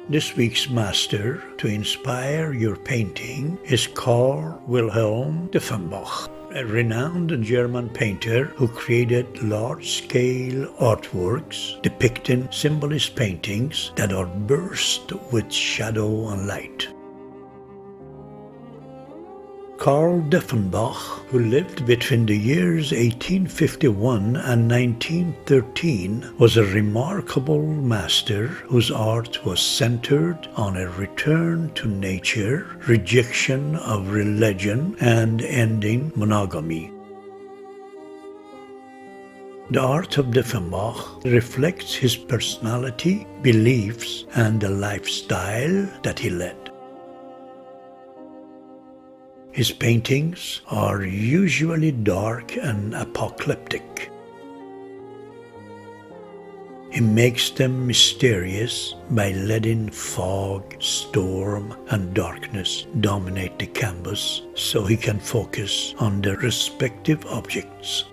This week's master to inspire your painting is Karl Wilhelm Diefenbach, a renowned German painter who created large-scale artworks depicting symbolist paintings that are burst with shadow and light. Karl Diefenbach, who lived between the years 1851 and 1913, was a remarkable master whose art was centered on a return to nature, rejection of religion, and ending monogamy. The art of Diefenbach reflects his personality, beliefs, and the lifestyle that he led. His paintings are usually dark and apocalyptic. He makes them mysterious by letting fog, storm, and darkness dominate the canvas so he can focus on their respective objects.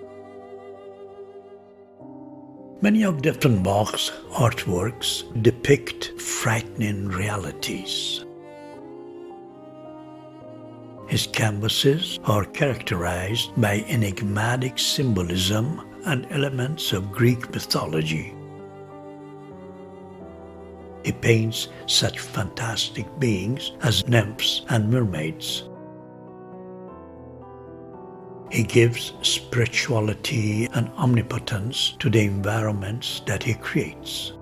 Many of Diefenbach's artworks depict frightening realities. His canvases are characterized by enigmatic symbolism and elements of Greek mythology. He paints such fantastic beings as nymphs and mermaids. He gives spirituality and omnipotence to the environments that he creates.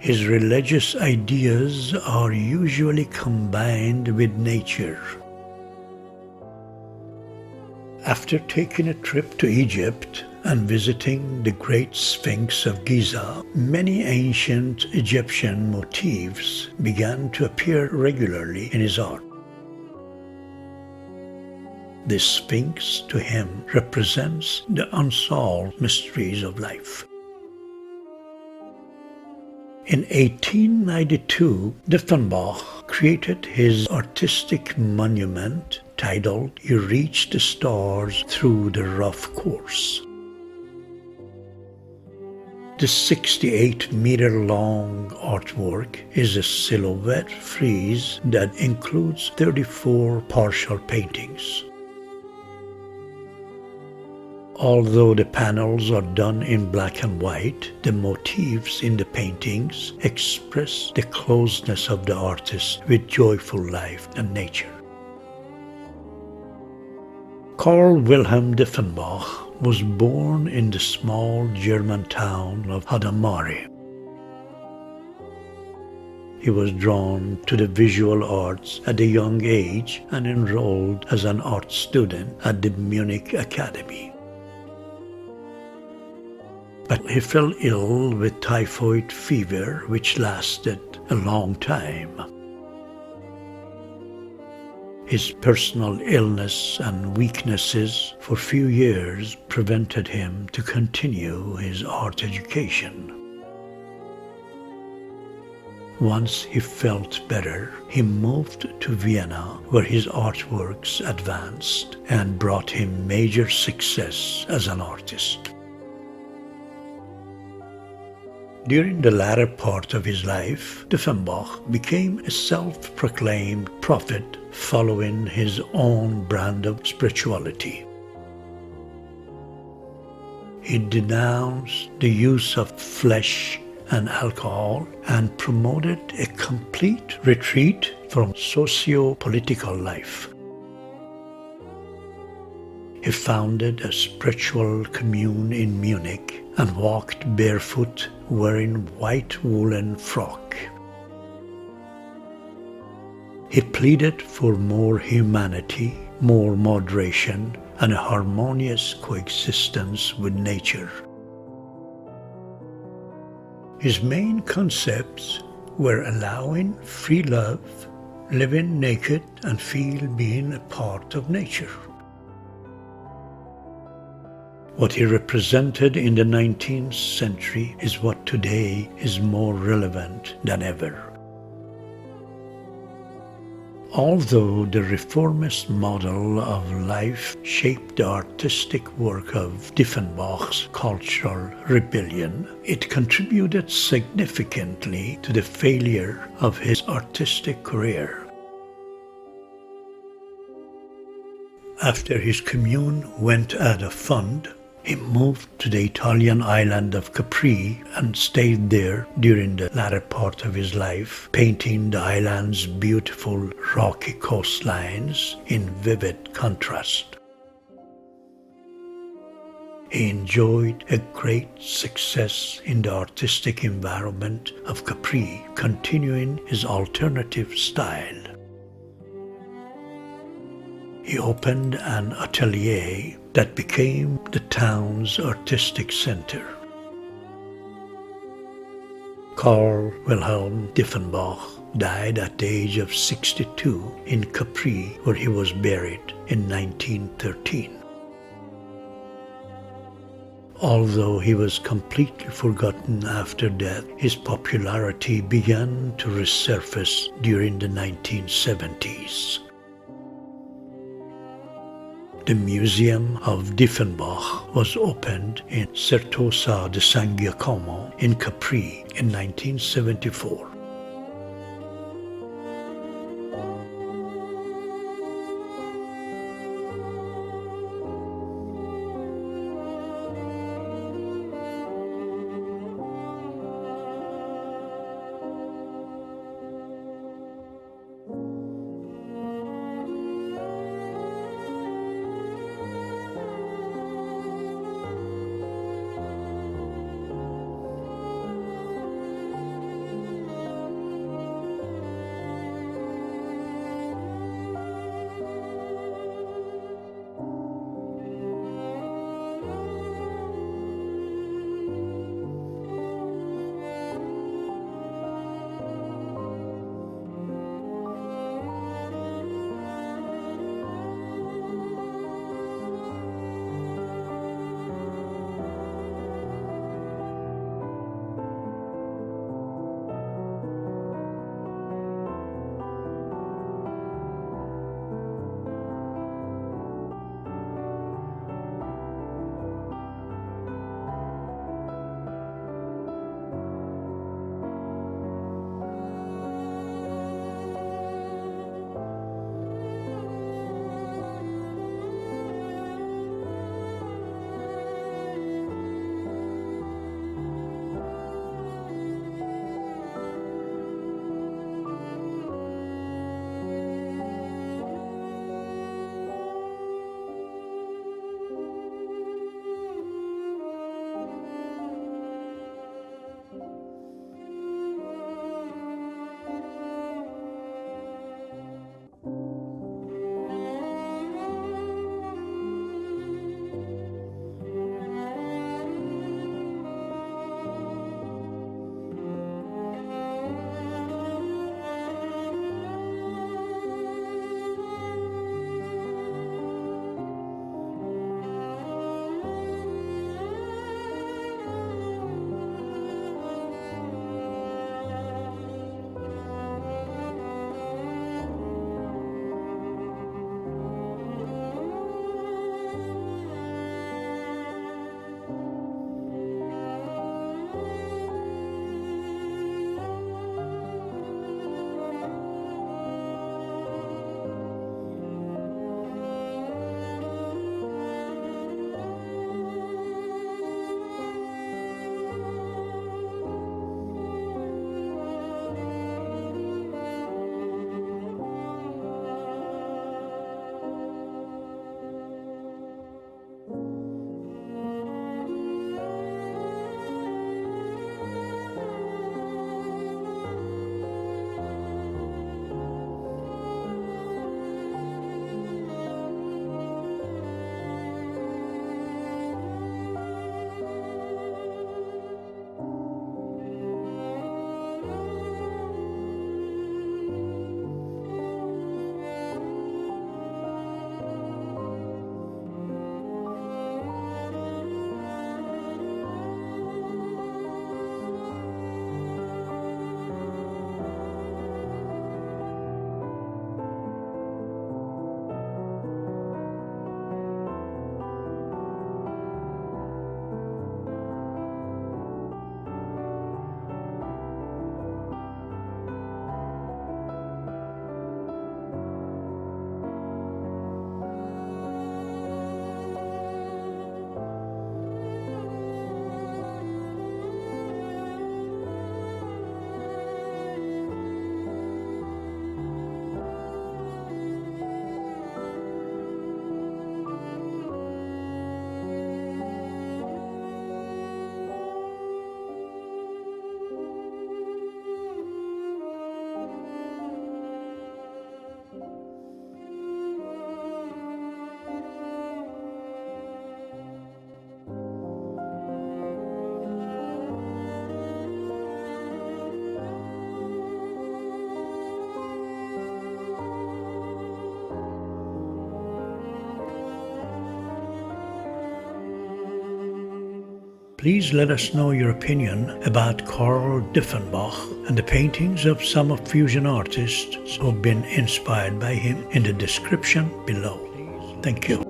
His religious ideas are usually combined with nature. After taking a trip to Egypt and visiting the Great Sphinx of Giza, many ancient Egyptian motifs began to appear regularly in his art. The Sphinx to him represents the unsolved mysteries of life. In 1892, Diefenbach created his artistic monument titled "You Reach the Stars Through the Rough Course." The 68-meter-long artwork is a silhouette frieze that includes 34 partial paintings. Although the panels are done in black and white, the motifs in the paintings express the closeness of the artist with joyful life and nature. Karl Wilhelm Diefenbach was born in the small German town of Hadamari. He was drawn to the visual arts at a young age and enrolled as an art student at the Munich Academy. But he fell ill with typhoid fever, which lasted a long time. His personal illness and weaknesses for a few years prevented him to continue his art education. Once he felt better, he moved to Vienna, where his artworks advanced and brought him major success as an artist. During the latter part of his life, Diefenbach became a self-proclaimed prophet following his own brand of spirituality. He denounced the use of flesh and alcohol and promoted a complete retreat from socio-political life. He founded a spiritual commune in Munich and walked barefoot wearing white woolen frock. He pleaded for more humanity, more moderation, and a harmonious coexistence with nature. His main concepts were allowing free love, living naked, and feel being a part of nature. What he represented in the 19th century is what today is more relevant than ever. Although the reformist model of life shaped the artistic work of Diefenbach's cultural rebellion, it contributed significantly to the failure of his artistic career. After his commune went out of fund, he moved to the Italian island of Capri and stayed there during the latter part of his life, painting the island's beautiful rocky coastlines in vivid contrast. He enjoyed a great success in the artistic environment of Capri, continuing his alternative style. He opened an atelier that became the town's artistic center. Karl Wilhelm Diefenbach died at the age of 62 in Capri, where he was buried in 1913. Although he was completely forgotten after death, his popularity began to resurface during the 1970s. The Museum of Diefenbach was opened in Certosa de San Giacomo in Capri in 1974. Please let us know your opinion about Karl Diefenbach and the paintings of some of fusion artists who have been inspired by him in the description below. Thank you.